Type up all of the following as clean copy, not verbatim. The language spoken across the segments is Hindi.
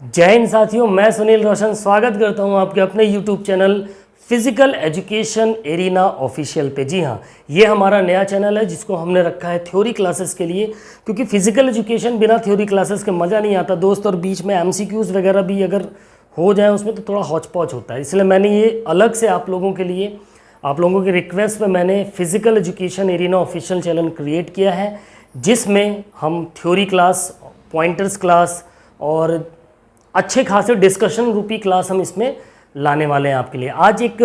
जय हिंद साथियों, मैं सुनील रोशन स्वागत करता हूं आपके अपने YouTube channel physical education arena official पे। जी हाँ, ये हमारा नया चैनल है जिसको हमने रखा है थ्योरी क्लासेस के लिए, क्योंकि फिजिकल एजुकेशन बिना थ्योरी क्लासेस के मज़ा नहीं आता दोस्त। और बीच में MCQs वगैरह भी अगर हो जाए उसमें तो थोड़ा हौच पौच होता है, इसलिए मैंने ये अलग से आप लोगों के लिए, आप लोगों की रिक्वेस्ट पे मैंने physical education arena official channel create किया है, जिसमें हम थ्योरी क्लास, पॉइंटर्स क्लास और अच्छे खासे डिस्कशन रूपी क्लास हम इसमें लाने वाले हैं आपके लिए। आज एक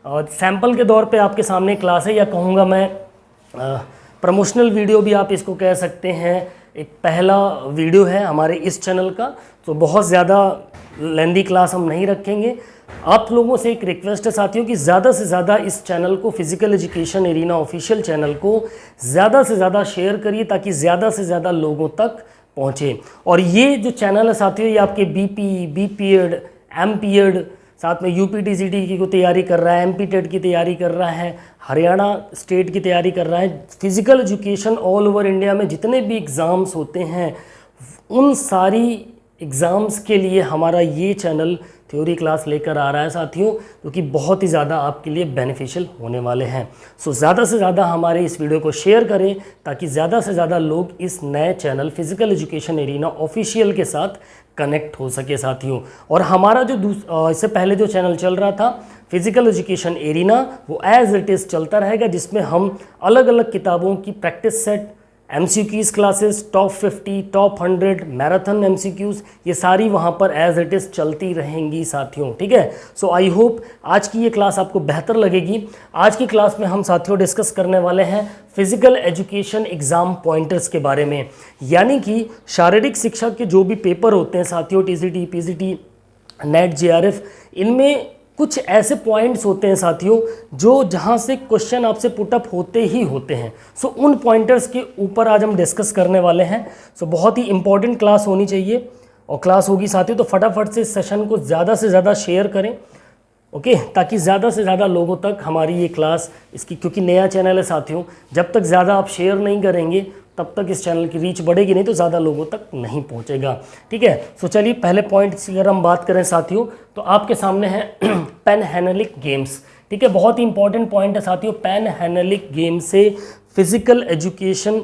सैंपल के दौर पे आपके सामने क्लास है, या कहूँगा मैं प्रमोशनल वीडियो भी आप इसको कह सकते हैं। एक पहला वीडियो है हमारे इस चैनल का, तो बहुत ज़्यादा लेंदी क्लास हम नहीं रखेंगे। आप लोगों से एक रिक्वेस्ट है साथियों कि ज़्यादा से ज़्यादा इस चैनल को, physical education arena official channel को ज़्यादा से ज़्यादा शेयर करिए, ताकि ज़्यादा से ज़्यादा लोगों तक पहुँचे। और ये जो चैनल है साथियों, ये आपके बीपीएड, एमपीएड, साथ में यूपीटीसीटी की तैयारी कर रहा है, एमपीटेट की तैयारी कर रहा है, हरियाणा स्टेट की तैयारी कर रहा है। Physical education all over India में जितने भी एग्ज़ाम्स होते हैं, उन सारी एग्ज़ाम्स के लिए हमारा ये चैनल थ्योरी क्लास लेकर आ रहा है साथियों, जो कि बहुत ही ज़्यादा आपके लिए बेनिफिशियल होने वाले हैं। सो ज़्यादा से ज़्यादा हमारे इस वीडियो को शेयर करें, ताकि ज़्यादा से ज़्यादा लोग इस नए channel physical education arena official के साथ कनेक्ट हो सके साथियों। और हमारा जो इससे पहले जो चैनल चल रहा था फिजिकल एजुकेशन एरिना, वो एज इट इज़ चलता रहेगा, जिसमें हम अलग अलग किताबों की practice set, MCQs classes, top 50, top 100, marathon MCQs, ये सारी वहाँ पर एज इट इज़ चलती रहेंगी साथियों। ठीक है, सो आई होप आज की ये क्लास आपको बेहतर लगेगी। आज की क्लास में हम साथियों डिस्कस करने वाले हैं फिजिकल एजुकेशन एग्ज़ाम पॉइंटर्स के बारे में, यानी कि शारीरिक शिक्षा के जो भी पेपर होते हैं साथियों, TCT, PCT, नेट, JRF, इनमें कुछ ऐसे पॉइंट्स होते हैं साथियों जो जहां से क्वेश्चन आपसे पुटअप होते ही होते हैं। सो उन पॉइंटर्स के ऊपर आज हम डिस्कस करने वाले हैं। सो बहुत ही इंपॉर्टेंट क्लास होनी चाहिए, और क्लास होगी साथियों, तो फटाफट से इस सेशन को ज़्यादा से ज़्यादा शेयर करें, ओके, ताकि ज़्यादा से ज़्यादा लोगों तक हमारी ये क्लास, इसकी क्योंकि नया चैनल है साथियों, जब तक ज़्यादा आप शेयर नहीं करेंगे तब तक इस चैनल की रीच बढ़ेगी नहीं, तो ज़्यादा लोगों तक नहीं पहुंचेगा। ठीक है, सो चलिए पहले पॉइंट की अगर हम बात करें साथियों, तो आपके सामने है पैनहेलेनिक गेम्स। ठीक है, बहुत ही इंपॉर्टेंट पॉइंट है साथियों। पैनहेलेनिक गेम से फिजिकल एजुकेशन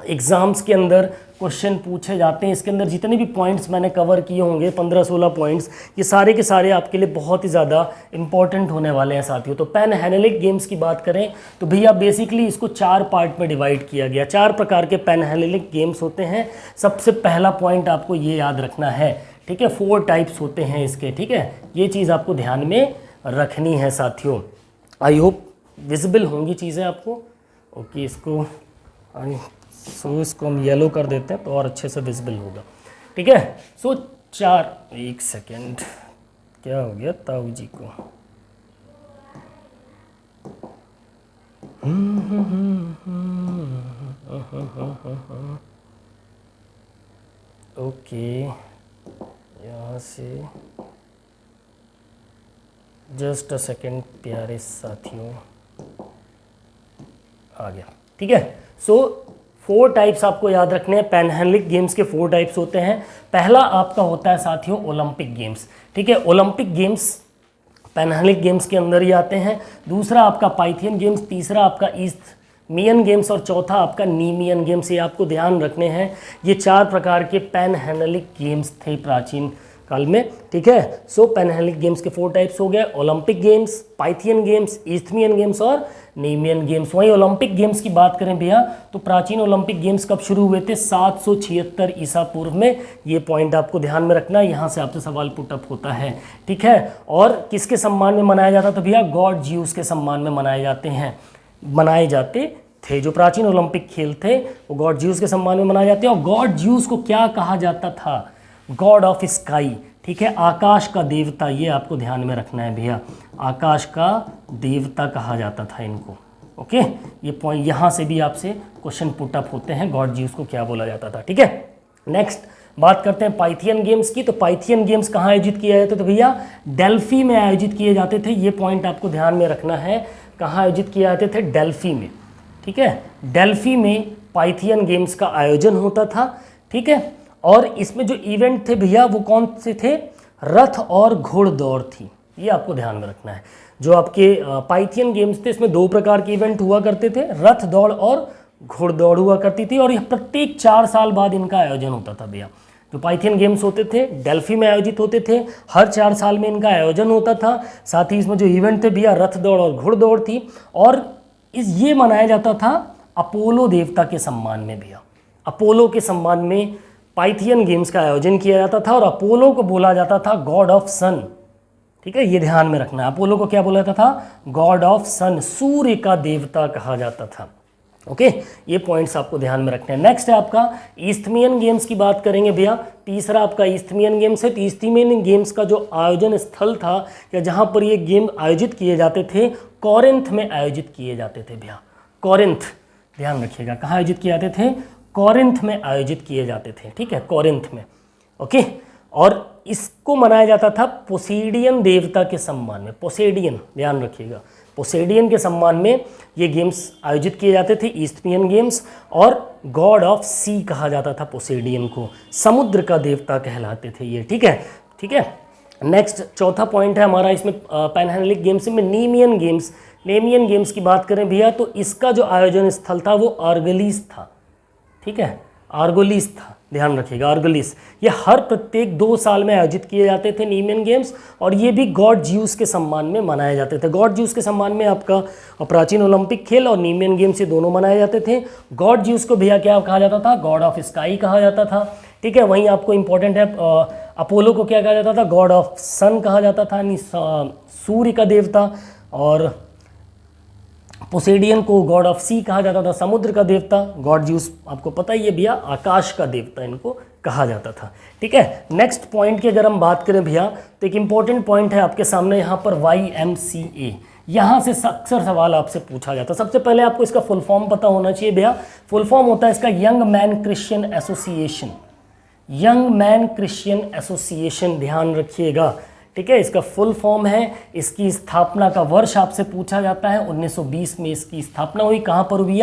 एग्ज़ाम्स के अंदर क्वेश्चन पूछे जाते हैं। इसके अंदर जितने भी पॉइंट्स मैंने कवर किए होंगे, 15-16 पॉइंट्स, ये सारे के सारे आपके लिए बहुत ही ज़्यादा इंपॉर्टेंट होने वाले हैं साथियों। तो पैनहेलेनिक गेम्स की बात करें तो भैया बेसिकली इसको 4 पार्ट में डिवाइड किया गया। 4 प्रकार के पैनहेलेनिक गेम्स होते हैं। सबसे पहला पॉइंट आपको ये याद रखना है, ठीक है, 4 टाइप्स होते हैं इसके। ठीक है, ये चीज़ आपको ध्यान में रखनी है साथियों। आई होप विजिबल होंगी चीज़ें आपको। ओके, इसको इसको हम येलो कर देते हैं तो और अच्छे से विजिबल होगा। ठीक है, सो 4, 1 सेकेंड, क्या हो गया ताऊ जी को? ओके, यहाँ से जस्ट अ सेकेंड प्यारे साथियों, आ गया। ठीक है, सो 4 टाइप्स आपको याद रखने हैं। पैनहेलेनिक गेम्स के 4 टाइप्स होते हैं। पहला आपका होता है साथियों ओलंपिक गेम्स। ठीक है, ओलंपिक गेम्स पैनहेलेनिक गेम्स के अंदर ही आते हैं। दूसरा आपका पाइथियन गेम्स, तीसरा आपका ईस्थमियन गेम्स, और चौथा आपका नीमियन गेम्स। ये आपको ध्यान रखने हैं। ये 4 प्रकार के पैनहेलेनिक गेम्स थे प्राचीन काल में। ठीक है, सो पैनहेलेनिक गेम्स के 4 टाइप्स हो गए, Olympic games, Pythian games, Isthmian games और नीमियन गेम्स। वहीं ओलंपिक गेम्स की बात करें भैया, तो प्राचीन ओलंपिक गेम्स कब शुरू हुए थे? 776 ईसा पूर्व में। ये पॉइंट आपको ध्यान में रखना है, यहाँ से आपसे सवाल पुटअप होता है। ठीक है, और किसके सम्मान में मनाया जाता था भैया? गॉड ज्यूस के सम्मान में मनाए जाते थे। जो प्राचीन ओलंपिक खेल थे वो गॉड ज्यूस के सम्मान में मनाए जाते हैं। और गॉड ज्यूस को क्या कहा जाता था? God of sky. ठीक है, आकाश का देवता, ये आपको ध्यान में रखना है भैया, आकाश का देवता कहा जाता था इनको। ओके, ये पॉइंट यहाँ से भी आपसे क्वेश्चन पुटअप होते हैं, गॉड ज्यूस को क्या बोला जाता था। ठीक है, नेक्स्ट बात करते हैं पाइथियन गेम्स की। तो पाइथियन गेम्स कहाँ आयोजित किए जाते थे? तो भैया डेल्फी में आयोजित किए जाते थे। ये पॉइंट आपको ध्यान में रखना है, कहाँ आयोजित किए जाते थे? डेल्फी में। ठीक है, डेल्फी में पाइथियन गेम्स का आयोजन होता था। ठीक है, और इसमें जो इवेंट थे भैया वो कौन से थे, रथ और घोड़दौड़ थी, ये आपको ध्यान में रखना है। जो आपके पाइथियन गेम्स थे इसमें 2 प्रकार के इवेंट हुआ करते थे, रथ दौड़ और घोड़दौड़ हुआ करती थी, और यह प्रत्येक 4 साल बाद इनका आयोजन होता था भैया। जो पाइथियन गेम्स होते थे डेल्फी में आयोजित होते थे, हर 4 साल में इनका आयोजन होता था। साथ ही इसमें जो इवेंट थे भैया रथ दौड़ और घोड़दौड़ थी, और ये मनाया जाता था अपोलो देवता के सम्मान में भैया। अपोलो के सम्मान में पाइथियन गेम्स का आयोजन किया जाता था, और अपोलो को बोला जाता था गॉड ऑफ सन। ठीक है, ये ध्यान में रखना है, अपोलो को क्या बोला जाता था, गॉड ऑफ सन, सूर्य का देवता कहा जाता था। ओके, ये पॉइंट्स आपको ध्यान में रखने हैं। नेक्स्ट है आपका ईस्थमियन गेम्स की बात करेंगे भैया। तीसरा आपका ईस्थमियन गेम्स है। तो ईस्थमियन गेम्स का जो आयोजन स्थल था या जहाँ पर ये गेम आयोजित किए जाते थे, कोरिन्थ में आयोजित किए जाते थे भैया। कोरिन्थ, ध्यान रखिएगा, कहाँ आयोजित किए जाते थे, कोरिन्थ में आयोजित किए जाते थे। ठीक है, कोरिन्थ में। ओके, और इसको मनाया जाता था पोसेडियन देवता के सम्मान में। पोसेडियन, ध्यान रखिएगा, पोसेडियन के सम्मान में ये गेम्स आयोजित किए जाते थे, ईस्थमियन गेम्स। और गॉड ऑफ सी कहा जाता था पोसेडियन को, समुद्र का देवता कहलाते थे ये। ठीक है, ठीक है। नेक्स्ट चौथा पॉइंट है हमारा इसमें पैनहेलेनिक गेम्स में नीमियन गेम्स। नेमियन गेम्स की बात करें भैया तो इसका जो आयोजन स्थल था वो आर्गोलिस था। ठीक है, आर्गोलिस था, ध्यान रखिएगा, आर्गोलिस। ये हर प्रत्येक 2 साल में आयोजित किए जाते थे नीमियन गेम्स, और ये भी गॉड ज्यूस के सम्मान में मनाए जाते थे। गॉड ज्यूस के सम्मान में आपका प्राचीन ओलंपिक खेल और नीमियन गेम्स ये दोनों मनाए जाते थे। गॉड ज्यूस को भैया क्या कहा जाता था, गॉड ऑफ स्काई कहा जाता था। ठीक है, वहीं आपको इंपॉर्टेंट है, अपोलो को क्या कहा जाता था, गॉड ऑफ सन कहा जाता था, यानी सूर्य का देवता। और पोसेडियन को गॉड ऑफ सी कहा जाता था, समुद्र का देवता। गॉड ज्यूस आपको पता ही है भैया, आकाश का देवता इनको कहा जाता था। ठीक है, नेक्स्ट पॉइंट की अगर हम बात करें भैया तो एक इंपॉर्टेंट पॉइंट है आपके सामने यहाँ पर YMCA। यहाँ से अक्सर सवाल आपसे पूछा जाता है। सबसे पहले आपको इसका फुल फॉर्म पता होना चाहिए भैया। फुल फॉर्म होता है इसका young man Christian association. Young man Christian association, ध्यान रखिएगा। ठीक है, इसका फुल फॉर्म है। इसकी स्थापना का वर्ष आपसे पूछा जाता है, 1920 में इसकी स्थापना हुई। कहाँ पर हुई?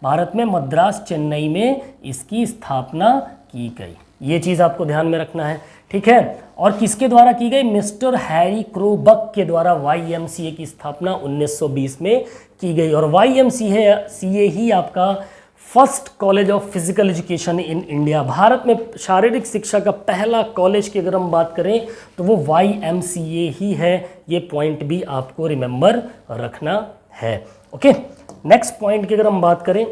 भारत में मद्रास, चेन्नई में इसकी स्थापना की गई। ये चीज़ आपको ध्यान में रखना है। ठीक है, और किसके द्वारा की गई? मिस्टर हैरी क्रोबक के द्वारा YMCA की स्थापना 1920 में की गई। और YMCA ही आपका first college of physical education in India. Bharat में शारीरिक शिक्षा का पहला कॉलेज की अगर हम बात करें तो वो YMCA ही है। ये पॉइंट भी आपको रिमेंबर रखना है। ओके, नेक्स्ट पॉइंट की अगर हम बात करें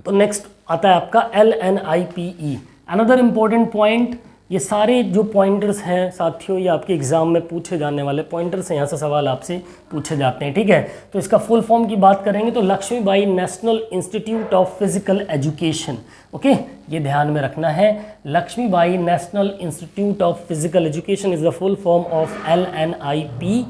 तो नेक्स्ट आता है आपका LNIPE, अनदर इम्पोर्टेंट पॉइंट। ये सारे जो पॉइंटर्स हैं साथियों, ये आपके एग्जाम में पूछे जाने वाले पॉइंटर्स हैं, यहाँ से सवाल आपसे पूछे जाते हैं। ठीक है, तो इसका फुल फॉर्म की बात करेंगे तो Lakshmibai national institute of physical education. Okay, ये ध्यान में रखना है, Lakshmibai national institute of physical education is the full form of LNIPE।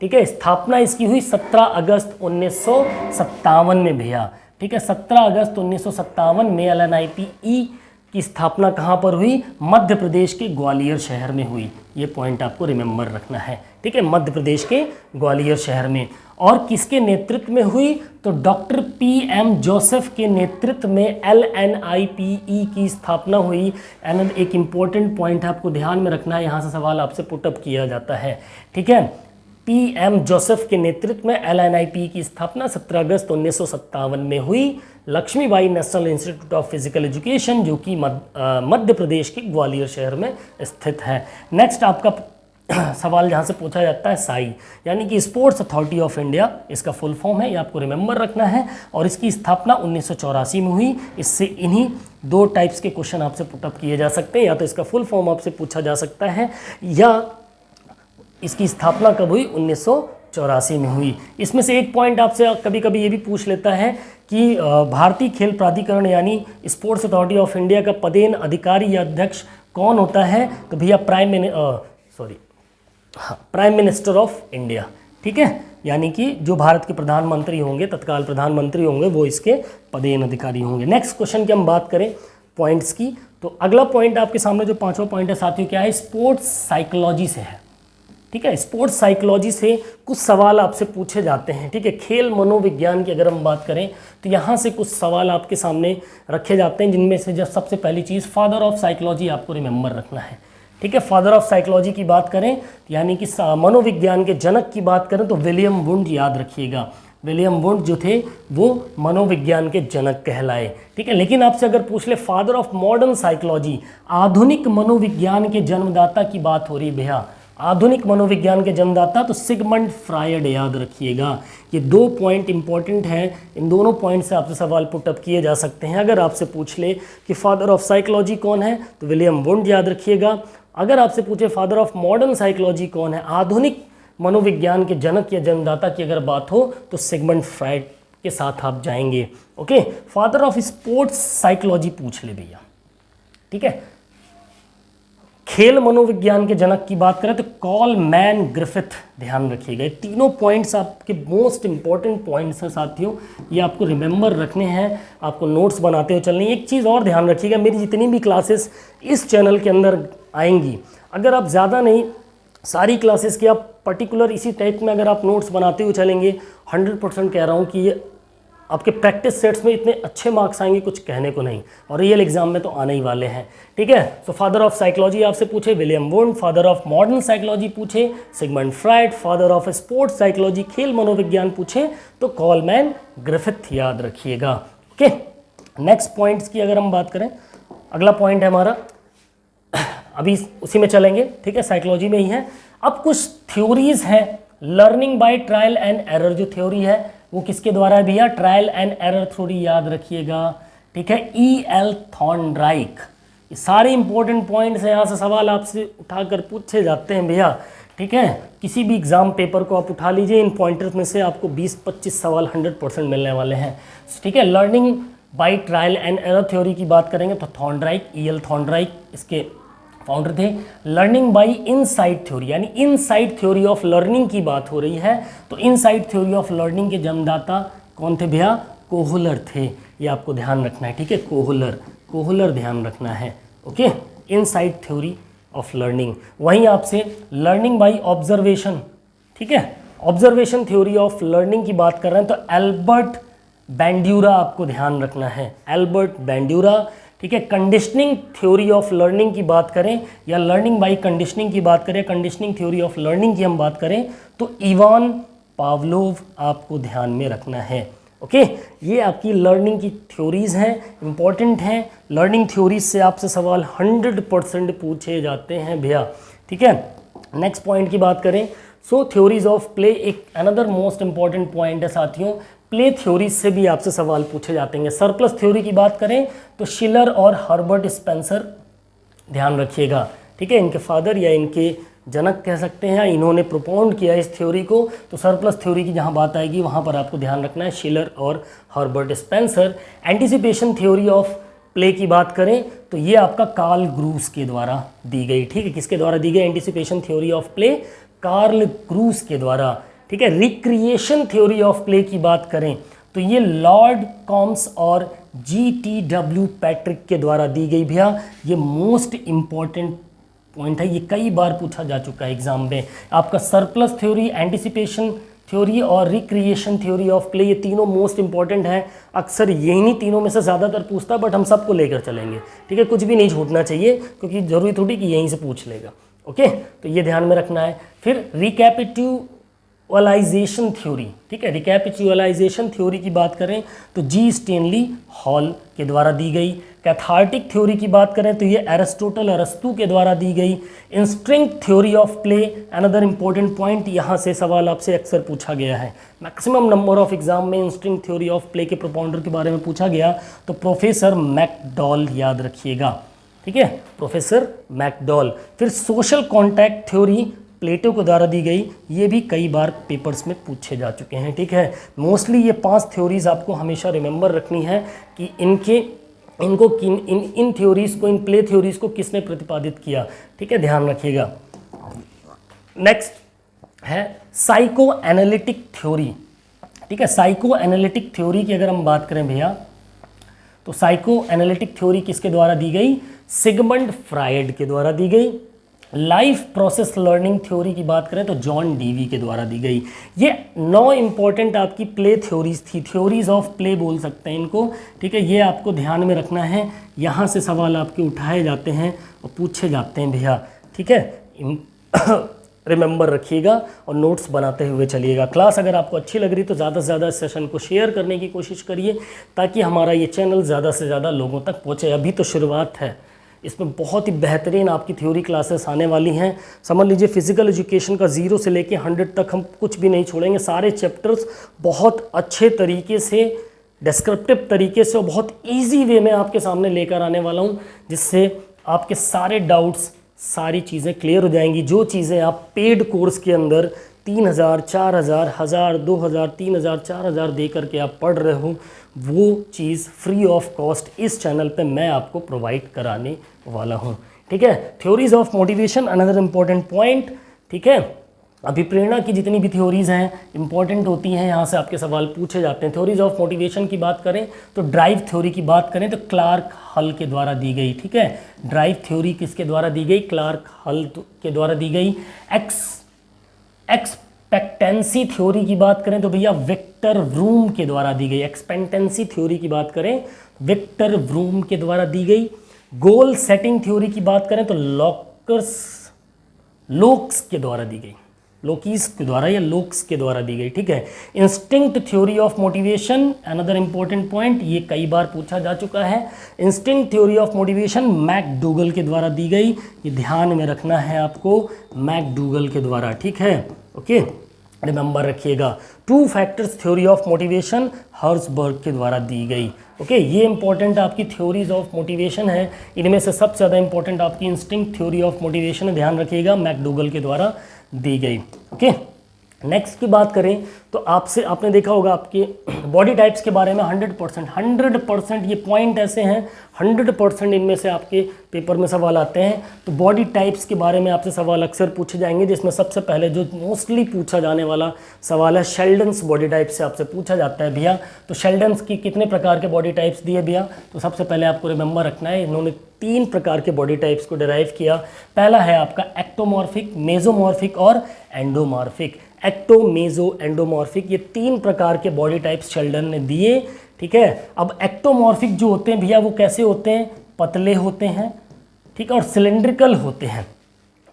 ठीक है, स्थापना इसकी हुई 17 अगस्त 1957 में भैया। ठीक है, 17 अगस्त 1957 में LNIPE की स्थापना कहाँ पर हुई? मध्य प्रदेश के ग्वालियर शहर में हुई। ये पॉइंट आपको रिमेंबर रखना है। ठीक है, मध्य प्रदेश के ग्वालियर शहर में। और किसके नेतृत्व में हुई? तो डॉक्टर PM जोसेफ के नेतृत्व में LNIPE की स्थापना हुई। एंड एक इम्पोर्टेंट पॉइंट है, आपको ध्यान में रखना है, यहाँ से सवाल आपसे पुटअप किया जाता है। ठीक है, PM जोसेफ के नेतृत्व में LNIPE की स्थापना 17 अगस्त 1957 में हुई। Lakshmibai national institute of physical education, जो कि मध्य प्रदेश के ग्वालियर शहर में स्थित है। नेक्स्ट आपका सवाल जहाँ से पूछा जाता है साई, यानी कि स्पोर्ट्स अथॉरिटी ऑफ इंडिया, इसका फुल फॉर्म है, ये आपको रिमेंबर रखना है। और इसकी स्थापना 1984 में हुई। इससे इन्हीं 2 टाइप्स के क्वेश्चन आपसे पुटअप किए जा सकते हैं, या तो इसका फुल फॉर्म आपसे पूछा जा सकता है, या इसकी स्थापना कब हुई? 1984 में हुई। इसमें से एक पॉइंट आपसे कभी कभी ये भी पूछ लेता है कि भारतीय खेल प्राधिकरण यानी स्पोर्ट्स अथॉरिटी ऑफ इंडिया का पदेन अधिकारी या अध्यक्ष कौन होता है? तो भैया प्राइम मिनिस्टर ऑफ इंडिया। ठीक है, यानी कि जो भारत के प्रधानमंत्री होंगे, तत्काल प्रधानमंत्री होंगे, वो इसके पदेन अधिकारी होंगे। नेक्स्ट क्वेश्चन की हम बात करें पॉइंट्स की, तो अगला पॉइंट आपके सामने जो 5वां पॉइंट है साथियों क्या है? स्पोर्ट्स साइकोलॉजी से है। ठीक है। स्पोर्ट्स साइकोलॉजी से कुछ सवाल आपसे पूछे जाते हैं, ठीक है। खेल मनोविज्ञान की अगर हम बात करें तो यहाँ से कुछ सवाल आपके सामने रखे जाते हैं, जिनमें से जब सबसे पहली चीज़ फादर ऑफ साइकोलॉजी आपको रिमेंबर रखना है, ठीक है। फादर ऑफ साइकोलॉजी की बात करें यानी कि मनोविज्ञान के जनक की बात करें तो विलियम वुंड याद रखिएगा। विलियम वुंड जो थे वो मनोविज्ञान के जनक कहलाए, ठीक है। लेकिन आपसे अगर पूछ ले फादर ऑफ मॉडर्न साइकोलॉजी, आधुनिक मनोविज्ञान के जन्मदाता की बात हो रही भैया, आधुनिक मनोविज्ञान के जन्मदाता, तो सिगमंड फ्रायड याद रखिएगा। ये 2 पॉइंट इंपॉर्टेंट हैं, इन दोनों पॉइंट से आपसे सवाल पुटअप किए जा सकते हैं। अगर आपसे पूछ ले कि फादर ऑफ साइकोलॉजी कौन है तो विलियम वुंड याद रखिएगा। अगर आपसे पूछे फादर ऑफ मॉडर्न साइकोलॉजी कौन है, आधुनिक मनोविज्ञान के जनक या जन्मदाता की अगर बात हो तो सिगमंड फ्रायड के साथ आप जाएंगे, okay. Father of sports psychology पूछ ले भैया, ठीक है। खेल मनोविज्ञान के जनक की बात करें तो कॉलमैन ग्रिफिथ, ध्यान रखिएगा। ये तीनों पॉइंट्स आपके मोस्ट इंपॉर्टेंट पॉइंट्स हैं साथियों, ये आपको रिमेंबर रखने हैं, आपको नोट्स बनाते हुए चलनी है। एक चीज़ और ध्यान रखिएगा, मेरी जितनी भी क्लासेस इस चैनल के अंदर आएंगी, अगर आप ज़्यादा नहीं सारी क्लासेस की आप पर्टिकुलर इसी टाइप में अगर आप नोट्स बनाते हुए चलेंगे, 100% कह रहा हूँ कि ये आपके प्रैक्टिस सेट्स में इतने अच्छे मार्क्स आएंगे कुछ कहने को नहीं, और रियल एग्जाम में तो आने ही वाले हैं, ठीक है। सो फादर ऑफ साइकोलॉजी आपसे पूछे William Wundt, father of modern psychology पूछे Sigmund Freud, father of sports psychology खेल मनोविज्ञान पूछे तो कॉलमैन ग्रिफिथ याद रखिएगा, ओके। नेक्स्ट पॉइंट्स की अगर हम बात करें, अगला पॉइंट है हमारा, अभी उसी में चलेंगे, ठीक है, साइकोलॉजी में ही है। अब कुछ थ्योरीज हैं, learning by trial and error जो थ्योरी है वो किसके द्वारा है भैया, ट्रायल एंड एरर थ्योरी याद रखिएगा, ठीक है, E.L. थॉर्नडाइक। ये सारे इंपॉर्टेंट पॉइंट्स हैं, यहाँ से सवाल आपसे उठाकर पूछे जाते हैं भैया, ठीक है। किसी भी एग्जाम पेपर को आप उठा लीजिए, इन पॉइंटर्स में से आपको 20-25 सवाल 100% मिलने वाले हैं, ठीक है। Learning by trial and error theory की बात करेंगे तो थॉर्नडाइक, E.L. थॉर्नडाइक इसके फाउंडर थे। लर्निंग बाय इनसाइट थ्योरी यानी इनसाइट थ्योरी ऑफ लर्निंग की बात हो रही है, तो इनसाइट थ्योरी ऑफ लर्निंग के जन्मदाता कौन थे भैया, कोहलर थे, ये आपको ध्यान रखना है, ठीक है। कोहलर ध्यान रखना है, okay. Insight theory of learning. वहीं आपसे लर्निंग बाय ऑब्जर्वेशन, ठीक है, ऑब्जर्वेशन थ्योरी ऑफ लर्निंग की बात कर रहे हैं तो एल्बर्ट बैंड्यूरा आपको ध्यान रखना है, एल्बर्ट बैंड्यूरा, ठीक है। कंडीशनिंग थ्योरी ऑफ लर्निंग की बात करें या लर्निंग बाय कंडीशनिंग की बात करें, कंडीशनिंग थ्योरी ऑफ लर्निंग की हम बात करें तो इवान पावलोव आपको ध्यान में रखना है, ओके। ये आपकी लर्निंग की थ्योरीज हैं, इंपॉर्टेंट हैं। लर्निंग थ्योरीज से आपसे सवाल 100% पूछे जाते हैं भैया, ठीक है। नेक्स्ट पॉइंट की बात करें सो थ्योरीज ऑफ प्ले, एक अनदर मोस्ट इंपॉर्टेंट पॉइंट है साथियों, प्ले थ्योरीज से भी आपसे सवाल पूछे जाते हैं। सरप्लस थ्योरी की बात करें तो शिलर और हर्बर्ट स्पेंसर ध्यान रखिएगा, ठीक है। इनके फादर या इनके जनक कह सकते हैं, इन्होंने प्रोपाउंड किया इस थ्योरी को, तो सरप्लस थ्योरी की जहां बात आएगी वहां पर आपको ध्यान रखना है शिलर और Herbert Spencer. Anticipation theory of play की बात करें तो ये आपका कार्ल ग्रूस के द्वारा दी गई, ठीक है। किसके द्वारा दी गई anticipation theory of play, Karl Groos के द्वारा, ठीक है। रिक्रिएशन थ्योरी ऑफ प्ले की बात करें तो ये लॉर्ड कॉम्स और G.T.W. पैट्रिक के द्वारा दी गई भैया। ये मोस्ट इंपॉर्टेंट पॉइंट है, ये कई बार पूछा जा चुका है एग्जाम में। आपका सरप्लस थ्योरी, एंटिसिपेशन थ्योरी और रिक्रिएशन थ्योरी ऑफ प्ले, ये तीनों मोस्ट इंपॉर्टेंट हैं। अक्सर यही तीनों में से ज़्यादातर पूछता है, बट हम सबको लेकर चलेंगे, ठीक है। कुछ भी नहीं छूटना चाहिए क्योंकि जरूरी थोड़ी कि यहीं से पूछ लेगा, ओके। तो ये ध्यान में रखना है। फिर रिकैपिचुअलाइजेशन थ्योरी, ठीक है, रिकैपिचुअलाइजेशन थ्योरी की बात करें तो G. स्टेनली हॉल के द्वारा दी गई। कैथार्टिक थ्योरी की बात करें तो ये अरस्तु के द्वारा दी गई। Instinct theory of play, another important point, यहाँ से सवाल आपसे अक्सर पूछा गया है, मैक्सिमम नंबर ऑफ एग्जाम में इंस्टिंक्ट थ्योरी ऑफ प्ले के प्रोपाउंडर के बारे में पूछा गया तो प्रोफेसर मैकडॉल याद रखिएगा, ठीक है, प्रोफेसर मैकडॉल। फिर सोशल कॉन्टैक्ट थ्योरी प्लेटो को द्वारा दी गई, ये भी कई बार पेपर्स में पूछे जा चुके हैं, ठीक है। मोस्टली ये 5 थ्योरीज आपको हमेशा रिमेंबर रखनी है कि इन थ्योरीज को, इन प्ले थ्योरीज को किसने प्रतिपादित किया, ठीक है, ध्यान रखिएगा। नेक्स्ट है साइको एनालिटिक थ्योरी, ठीक है। साइको एनालिटिक थ्योरी की अगर हम बात करें भैया तो साइको एनालिटिक थ्योरी किसके द्वारा दी गई, सिगमंड फ्रायड के द्वारा दी गई। लाइफ प्रोसेस लर्निंग थ्योरी की बात करें तो जॉन डीवी के द्वारा दी गई। ये 9 इंपॉर्टेंट आपकी प्ले थ्योरीज थी, थ्योरीज ऑफ प्ले बोल सकते हैं इनको, ठीक है। ये आपको ध्यान में रखना है, यहाँ से सवाल आपके उठाए जाते हैं और पूछे जाते हैं भैया, ठीक है। रिमेंबर रखिएगा और नोट्स बनाते हुए चलिएगा। क्लास अगर आपको अच्छी लग रही तो ज़्यादा से ज़्यादा इस सेशन को शेयर करने की कोशिश करिए ताकि हमारा ये चैनल ज़्यादा से ज़्यादा लोगों तक पहुँचे। अभी तो शुरुआत है, इसमें बहुत ही बेहतरीन आपकी थ्योरी क्लासेस आने वाली हैं। समझ लीजिए फिजिकल एजुकेशन का 0 से लेके 100 तक हम कुछ भी नहीं छोड़ेंगे। सारे चैप्टर्स बहुत अच्छे तरीके से, डिस्क्रिप्टिव तरीके से और बहुत ईजी वे में आपके सामने लेकर आने वाला हूँ, जिससे आपके सारे डाउट्स, सारी चीज़ें क्लियर हो जाएंगी। जो चीज़ें आप पेड कोर्स के अंदर 3000, 4000, 1000, 2000, 3000, 4000 दे करके आप पढ़ रहे हो, वो चीज़ फ्री ऑफ कॉस्ट इस चैनल पे मैं आपको प्रोवाइड कराने वाला हूँ, ठीक है। Theories of motivation another important point, ठीक है। अभिप्रेरणा की जितनी भी थ्योरीज़ हैं इंपॉर्टेंट होती हैं, यहाँ से आपके सवाल पूछे जाते हैं। थ्योरीज ऑफ मोटिवेशन की बात करें तो ड्राइव थ्योरी की बात करें तो क्लार्क हल के द्वारा दी गई, ठीक है। ड्राइव थ्योरी किसके द्वारा दी गई? क्लार्क हल के द्वारा दी गई। एक्सपेक्टेंसी थ्योरी की बात करें तो भैया विक्टर व्रूम के द्वारा दी गई। एक्सपेक्टेंसी थ्योरी की बात करें विक्टर व्रूम के द्वारा दी गई। गोल सेटिंग थ्योरी की बात करें तो लोक्स के द्वारा दी गई, लोकीस के द्वारा या लोक्स के द्वारा दी गई, ठीक है। Instinct theory of motivation another important point, ये कई बार पूछा जा चुका है। Instinct theory of motivation McDougall के द्वारा दी गई, ये ध्यान में रखना है आपको, मैकडूगल के द्वारा, ठीक है, ओके, रिमेंबर रखिएगा। 2 फैक्टर्स थ्योरी ऑफ मोटिवेशन हर्ट्जबर्ग के द्वारा दी गई, ओके। ये इंपॉर्टेंट आपकी थ्योरीज ऑफ मोटिवेशन है। इनमें से सबसे ज़्यादा इंपॉर्टेंट आपकी इंस्टिंक्ट थ्योरी ऑफ मोटिवेशन है, ध्यान रखिएगा, मैकडूगल के द्वारा दी गई, ओके। नेक्स्ट की बात करें तो आपने देखा होगा आपके बॉडी टाइप्स के बारे में 100% ये पॉइंट ऐसे हैं, 100% इनमें से आपके पेपर में सवाल आते हैं। तो बॉडी टाइप्स के बारे में आपसे सवाल अक्सर पूछे जाएंगे, जिसमें सबसे पहले जो मोस्टली पूछा जाने वाला सवाल है शेल्डन्स बॉडी टाइप से आपसे पूछा जाता है भैया। तो शेल्डन्स की कितने प्रकार के बॉडी टाइप्स दिए भैया? तो सबसे पहले आपको रिमेंबर रखना है, इन्होंने 3 प्रकार के बॉडी टाइप्स को डिराइव किया। पहला है आपका एक्टोमॉर्फिक, मेसोमॉर्फिक और एंडोमॉर्फिक। एक्टो, मेसो, एंडोमॉर्फिक, ये 3 प्रकार के बॉडी टाइप्स शेल्डन ने दिए, ठीक है। अब एक्टोमॉर्फिक जो होते हैं भैया वो कैसे होते हैं? पतले होते हैं, ठीक है, और सिलेंड्रिकल होते हैं,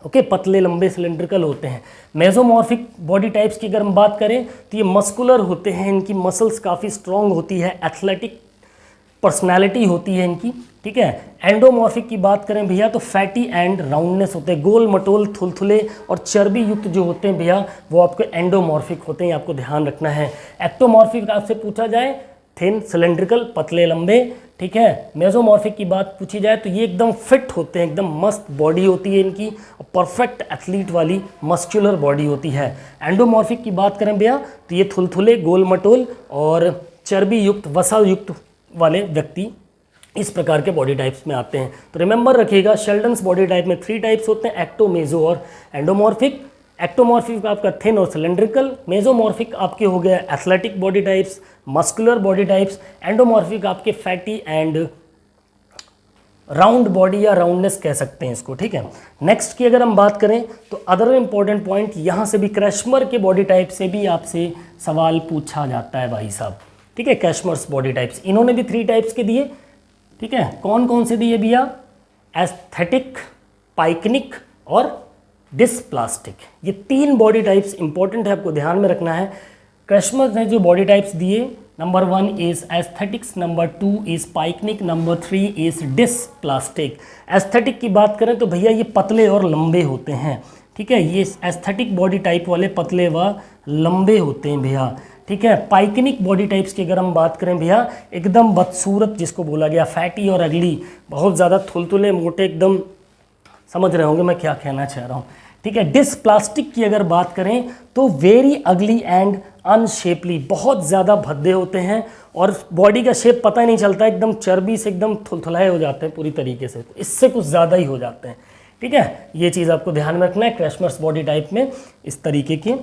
ओके, पतले लंबे सिलेंड्रिकल होते हैं। मेसोमॉर्फिक बॉडी टाइप्स की अगर हम बात करें तो ये मस्कुलर होते हैं, इनकी मसल्स काफ़ी स्ट्रॉन्ग होती है, एथलेटिक पर्सनैलिटी होती है इनकी, ठीक है। एंडोमॉर्फिक की बात करें भैया तो फैटी एंड राउंडनेस होते हैं, गोल मटोल थुलथुले और चर्बी युक्त जो होते हैं भैया वो आपके एंडोमॉर्फिक होते हैं, आपको ध्यान रखना है। एक्टोमॉर्फिक आपसे पूछा जाए थिन सिलेंड्रिकल पतले लंबे, ठीक है। मेसोमॉर्फिक की बात पूछी जाए तो ये एकदम फिट होते हैं, एकदम मस्त बॉडी होती है इनकी, परफेक्ट एथलीट वाली मस्कुलर बॉडी होती है। एंडोमॉर्फिक की बात करें भैया तो ये थुलथुले गोल मटोल और चर्बी युक्त वसा युक्त वाले व्यक्ति इस प्रकार के बॉडी टाइप्स में आते हैं। तो रिमेंबर रखिएगा शेल्डन्स बॉडी टाइप में 3 टाइप्स होते हैं, एक्टो, मेसो और एंडोमॉर्फिक। एक्टोमॉर्फिक आपका थिन और सिलेंड्रिकल, मेसोमॉर्फिक आपके हो गए athletic body types, muscular body types, endomorphic आपके फैटी एंड राउंड बॉडी या राउंडनेस कह सकते हैं इसको, ठीक है। नेक्स्ट की अगर हम बात करें तो अदर इंपॉर्टेंट पॉइंट, यहाँ से भी क्रैशमर के बॉडी टाइप से भी आपसे सवाल पूछा जाता है भाई साहब, ठीक है। क्रैशमर्स बॉडी टाइप्स, इन्होंने भी 3 टाइप्स के दिए, ठीक है। कौन कौन से दिए भैया? एस्थेटिक, पाइकनिक और डिस्प्लास्टिक, ये 3 बॉडी टाइप्स इंपॉर्टेंट है, आपको ध्यान में रखना है। क्रैशमर ने जो बॉडी टाइप्स दिए, number 1 is asthenic, number 2 is pyknic, number 3 is dysplastic. Asthenic की बात करें तो भैया ये पतले और लंबे होते हैं, ठीक है, ये एस्थेटिक बॉडी टाइप वाले पतले व लंबे होते हैं भैया, ठीक है। पाइकनिक बॉडी टाइप्स की अगर हम बात करें भैया एकदम बदसूरत जिसको बोला गया, फैटी और अगली, बहुत ज़्यादा थुलथुले मोटे, एकदम समझ रहे होंगे मैं क्या कहना चाह रहा हूँ, ठीक है। डिस्प्लास्टिक की अगर बात करें तो वेरी अगली एंड अनशेपली, बहुत ज़्यादा भद्दे होते हैं और बॉडी का शेप पता ही नहीं चलता, एकदम चर्बी से एकदम थुलथुलाए हो जाते हैं पूरी तरीके से, तो इससे कुछ ज़्यादा ही हो जाते हैं, ठीक है। ये चीज़ आपको ध्यान में रखना है, क्रैशमर्स बॉडी टाइप में इस तरीके के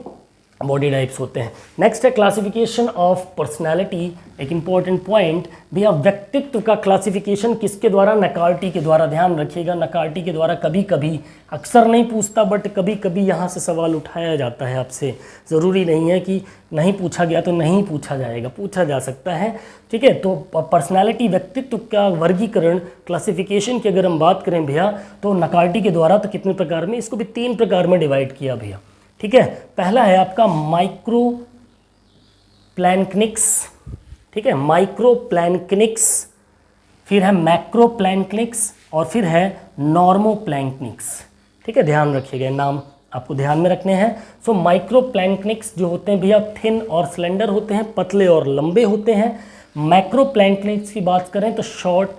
बॉडी टाइप्स होते हैं। नेक्स्ट है क्लासिफिकेशन ऑफ पर्सनालिटी। एक इंपॉर्टेंट पॉइंट भैया, व्यक्तित्व का क्लासिफिकेशन किसके द्वारा? नकार्टी के द्वारा। ध्यान रखिएगा, नकार्टी के द्वारा कभी कभी, अक्सर नहीं पूछता बट कभी कभी यहाँ से सवाल उठाया जाता है आपसे। ज़रूरी नहीं है कि नहीं पूछा गया तो नहीं पूछा जाएगा, पूछा जा सकता है। ठीक है, तो पर्सनैलिटी, व्यक्तित्व का वर्गीकरण, क्लासिफिकेशन की अगर हम बात करें भैया, तो नकार्टी के द्वारा तो कितने प्रकार में, इसको भी 3 प्रकार में डिवाइड किया भैया। ठीक है, पहला है आपका माइक्रो प्लैंक्निक्स। ठीक है, माइक्रो प्लैंक्निक्स, फिर है मैक्रो प्लैंक्निक्स और फिर है नॉर्मो प्लैंक्निक्स। ठीक है, ध्यान रखिएगा, नाम आपको ध्यान में रखने हैं। सो माइक्रो प्लैंक्निक्स जो होते हैं भैया, थिन और स्लेंडर होते हैं, पतले और लंबे होते हैं। मैक्रो प्लैंक्निक्स की बात करें तो शॉर्ट,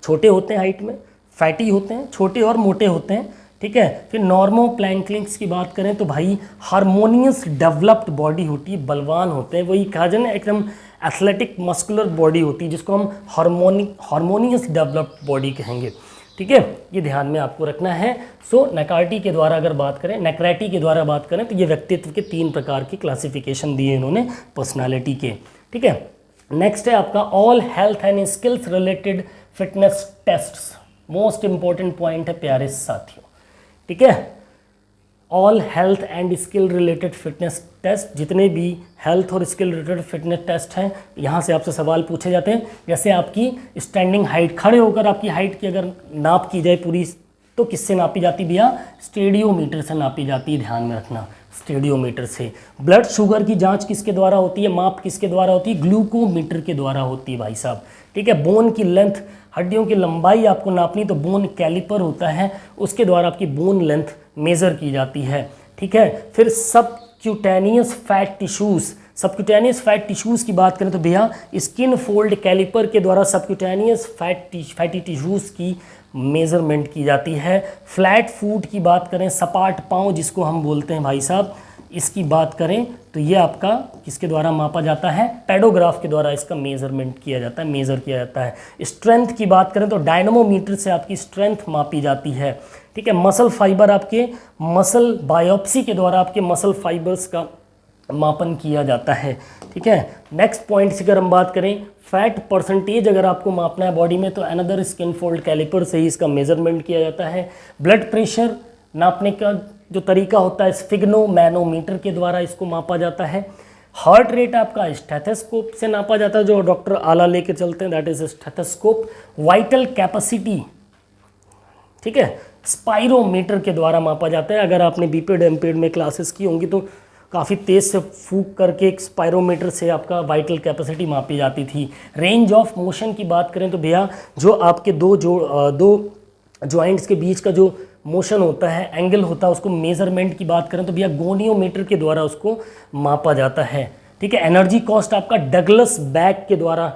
छोटे होते हैं हाइट में, फैटी होते हैं, छोटे और मोटे होते हैं। ठीक है, फिर नॉर्मो प्लैंक्निक्स की बात करें तो भाई हार्मोनियस डेवलप्ड बॉडी होती है, बलवान होते हैं, वही कहा जाए ना एकदम एथलेटिक मस्कुलर बॉडी होती है, जिसको हम हार्मोनियस डेवलप्ड बॉडी कहेंगे। ठीक है, ये ध्यान में आपको रखना है। सो नकार्टी के द्वारा अगर बात करें, नक्रेटी के द्वारा बात करें तो ये व्यक्तित्व के 3 प्रकार की क्लासिफिकेशन दिए इन्होंने पर्सनालिटी के। ठीक है, नेक्स्ट है आपका all health and skills related fitness tests. Most important point है प्यारे साथियों। ठीक है, all health and skill related fitness test, जितने भी हेल्थ और स्किल रिलेटेड फिटनेस टेस्ट हैं, यहाँ से आपसे सवाल पूछे जाते हैं। जैसे आपकी स्टैंडिंग हाइट, खड़े होकर आपकी हाइट की अगर नाप की जाए पूरी, तो किससे नापी जाती भैया? स्टेडियोमीटर से नापी जाती है, ध्यान में रखना, स्टेडियोमीटर से। ब्लड शुगर की जांच किसके द्वारा होती है? माप किसके द्वारा होती है? ग्लूकोमीटर के द्वारा होती है भाई साहब। ठीक है, बोन की लेंथ, हड्डियों की लंबाई आपको नापनी तो बोन कैलिपर होता है, उसके द्वारा आपकी बोन लेंथ मेज़र की जाती है। ठीक है, फिर subcutaneous fat tissues, subcutaneous fat tissues की बात करें तो भैया स्किन फोल्ड कैलिपर के द्वारा सबक्यूटेनियस फैटी टिश्यूज़ की मेज़रमेंट की जाती है। फ्लैट फूट की बात करें, सपाट पाँव जिसको हम बोलते हैं भाई साहब, इसकी बात करें तो ये आपका किसके द्वारा मापा जाता है? पेडोग्राफ के द्वारा इसका मेजरमेंट किया जाता है, मेज़र किया जाता है। स्ट्रेंथ की बात करें तो डायनामोमीटर से आपकी स्ट्रेंथ मापी जाती है। ठीक है, मसल फाइबर, आपके मसल बायोप्सी के द्वारा आपके मसल फाइबर्स का मापन किया जाता है। ठीक है, नेक्स्ट पॉइंट से अगर हम बात करें, फैट परसेंटेज अगर आपको मापना है बॉडी में तो अनदर स्किन फोल्ड कैलिपर से ही इसका मेजरमेंट किया जाता है। ब्लड प्रेशर नापने का जो तरीका होता है स्फिग्नोमैनोमीटर के द्वारा इसको मापा जाता है। हार्ट रेट आपका स्टेथोस्कोप से नापा जाता है, जो डॉक्टर आला लेके चलते हैं, that is stethoscope. Vital capacity, ठीक है, स्पाइरोमीटर के द्वारा मापा जाता है। अगर आपने बीपेड एमपेड में क्लासेस की होंगी तो काफ़ी तेज़ से फूंक करके एक स्पाइरोमीटर से आपका वाइटल कैपेसिटी मापी जाती थी। रेंज ऑफ मोशन की बात करें तो भैया जो आपके दो जॉइंट्स के बीच का जो मोशन होता है, एंगल होता है, उसको मेजरमेंट की बात करें तो भैया गोनियोमीटर के द्वारा उसको मापा जाता है। ठीक है, एनर्जी कॉस्ट आपका डगलस बैग के द्वारा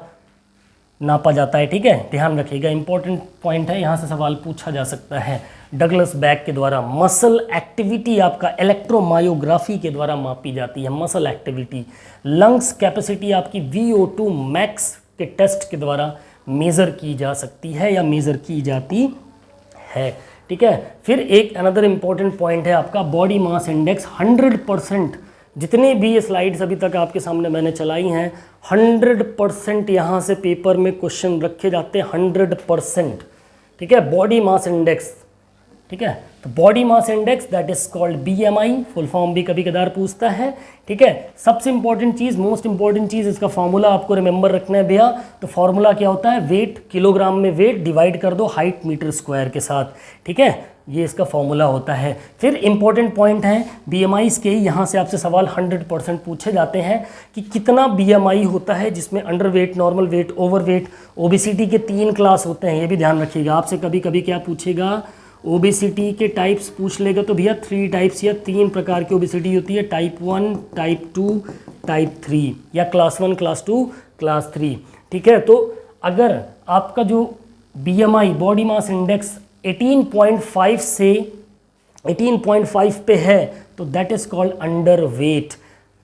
नापा जाता है। ठीक है, ध्यान रखिएगा, इंपॉर्टेंट पॉइंट है, यहाँ से सवाल पूछा जा सकता है। डगलस बैग के द्वारा मसल एक्टिविटी आपका इलेक्ट्रोमायोग्राफी के द्वारा मापी जाती है, मसल एक्टिविटी। लंग्स कैपेसिटी आपकी VO2 मैक्स के टेस्ट के द्वारा मेज़र की जा सकती है या मेज़र की जाती है। ठीक है, फिर एक अनदर इम्पॉर्टेंट पॉइंट है आपका बॉडी मास इंडेक्स। 100%, जितने भी ये स्लाइड्स अभी तक आपके सामने मैंने चलाई हैं, 100% यहाँ से पेपर में क्वेश्चन रखे जाते हैं, 100%। ठीक है, बॉडी मास इंडेक्स। ठीक है, तो body mass index that is called BMI, full form भी कभी कदार पूछता है। ठीक है, सबसे इंपॉर्टेंट चीज़, मोस्ट इंपॉर्टेंट चीज़, इसका फॉर्मूला आपको रिमेंबर रखना है भैया। तो फॉर्मूला क्या होता है? वेट, किलोग्राम में वेट डिवाइड कर दो हाइट मीटर स्क्वायर के साथ। ठीक है, ये इसका फॉर्मूला होता है। फिर इंपॉर्टेंट पॉइंट है BMIs के, यहाँ से आपसे सवाल 100% पूछे जाते हैं कि कितना BMI होता है, जिसमें under weight, normal weight, over weight, obesity के 3 क्लास होते हैं। ये भी ध्यान रखिएगा, आपसे कभी कभी क्या पूछेगा, ओबेसिटी के टाइप्स पूछ लेगा तो भैया 3 टाइप्स या 3 प्रकार की ओबेसिटी होती है, टाइप 1, टाइप 2, टाइप 3, या क्लास 1, क्लास 2, क्लास 3। ठीक है, तो अगर आपका जो BMI, बॉडी मास इंडेक्स 18.5 से 18.5 पे है तो that is called under weight.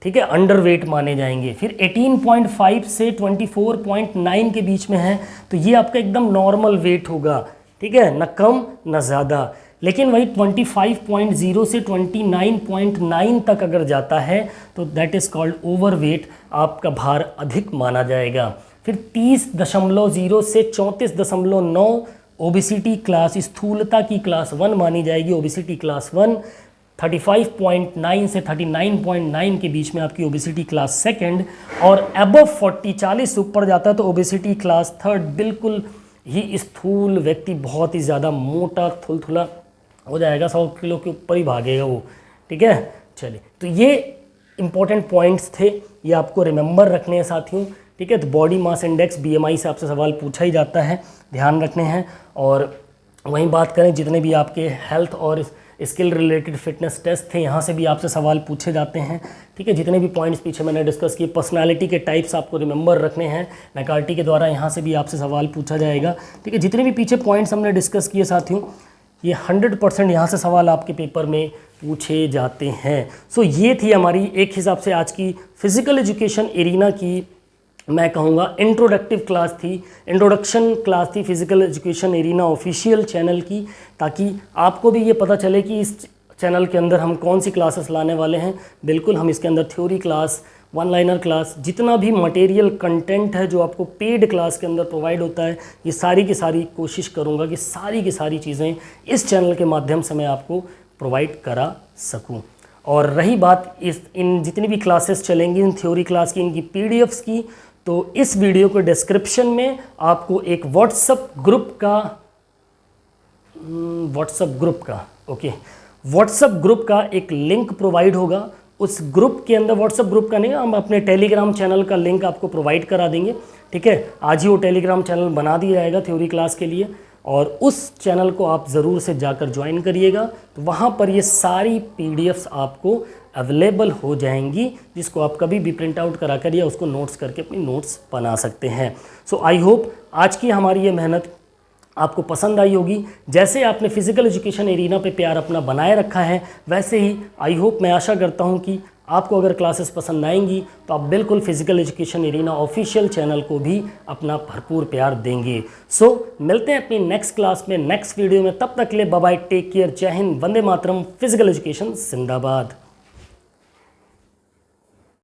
ठीक है, अंडर वेट माने जाएंगे। फिर 18.5 से 24.9 के बीच में है तो ये आपका एकदम नॉर्मल वेट होगा। ठीक है, न कम न ज़्यादा। लेकिन वही 25.0 से 29.9 तक अगर जाता है तो दैट इज़ कॉल्ड ओवरवेट, आपका भार अधिक माना जाएगा। फिर 30.0 से 34.9 ओबेसिटी क्लास, स्थूलता की क्लास 1 मानी जाएगी, ओबेसिटी क्लास 1। 35.9 से 39.9 के बीच में आपकी ओबेसिटी क्लास सेकंड, और अबव 40 से ऊपर जाता है तो ओबेसिटी क्लास थर्ड। बिल्कुल ही स्थूल व्यक्ति, बहुत ही ज़्यादा मोटा थुलथुला हो जाएगा, 100 किलो के ऊपर ही भागेगा वो, ठीक है। चलिए, तो ये इंपॉर्टेंट पॉइंट्स थे, ये आपको रिमेंबर रखने हैं साथियों, ठीक है। तो बॉडी मास इंडेक्स BMI से आपसे सवाल पूछा ही जाता है, ध्यान रखने हैं। और वहीं बात करें जितने भी आपके हेल्थ और स्किल रिलेटेड फिटनेस टेस्ट थे, यहाँ से भी आपसे सवाल पूछे जाते हैं, ठीक है। जितने भी पॉइंट्स पीछे मैंने डिस्कस किए, पर्सनालिटी के टाइप्स आपको रिमेंबर रखने हैं, मैकार्टी के द्वारा यहाँ से भी आपसे सवाल पूछा जाएगा, ठीक है। जितने भी पीछे पॉइंट्स हमने डिस्कस किए साथियों, ये 100% यहाँ से सवाल आपके पेपर में पूछे जाते हैं। सो ये थी हमारी एक हिसाब से आज की फिजिकल एजुकेशन एरिना की, मैं कहूँगा इंट्रोडक्टिव क्लास थी, इंट्रोडक्शन क्लास थी physical education arena official channel की, ताकि आपको भी ये पता चले कि इस चैनल के अंदर हम कौन सी क्लासेस लाने वाले हैं। बिल्कुल हम इसके अंदर theory class, one liner class, जितना भी मटेरियल कंटेंट है जो आपको पेड क्लास के अंदर प्रोवाइड होता है, ये सारी की सारी कोशिश करूँगा कि सारी की सारी चीज़ें इस चैनल के माध्यम से मैं आपको प्रोवाइड करा सकूँ। और रही बात इन जितनी भी क्लासेस चलेंगी, इन थ्योरी क्लास की, इनकी PDFs की, तो इस वीडियो के डिस्क्रिप्शन में आपको एक व्हाट्सएप ग्रुप का एक लिंक प्रोवाइड होगा। उस ग्रुप के अंदर, व्हाट्सएप ग्रुप का नहीं, हम अपने टेलीग्राम चैनल का लिंक आपको प्रोवाइड करा देंगे, ठीक है। आज ही वो टेलीग्राम चैनल बना दिया जाएगा थ्योरी क्लास के लिए, और उस चैनल को आप ज़रूर से जाकर ज्वाइन करिएगा। तो वहाँ पर ये सारी PDFs आपको अवेलेबल हो जाएंगी, जिसको आप कभी भी प्रिंट आउट करा कर या उसको नोट्स करके अपनी नोट्स बना सकते हैं। सो आई होप आज की हमारी ये मेहनत आपको पसंद आई होगी। जैसे आपने फिजिकल एजुकेशन एरिना पे प्यार अपना बनाए रखा है, वैसे ही आई होप, मैं आशा करता हूँ कि आपको अगर क्लासेस पसंद आएंगी तो आप बिल्कुल physical education arena official channel को भी अपना भरपूर प्यार देंगे। सो मिलते हैं अपनी नेक्स्ट क्लास में, नेक्स्ट वीडियो में। तब तक के लिए बाय बाय, टेक केयर, जय हिंद, वंदे मातरम, फिजिकल एजुकेशन जिंदाबाद।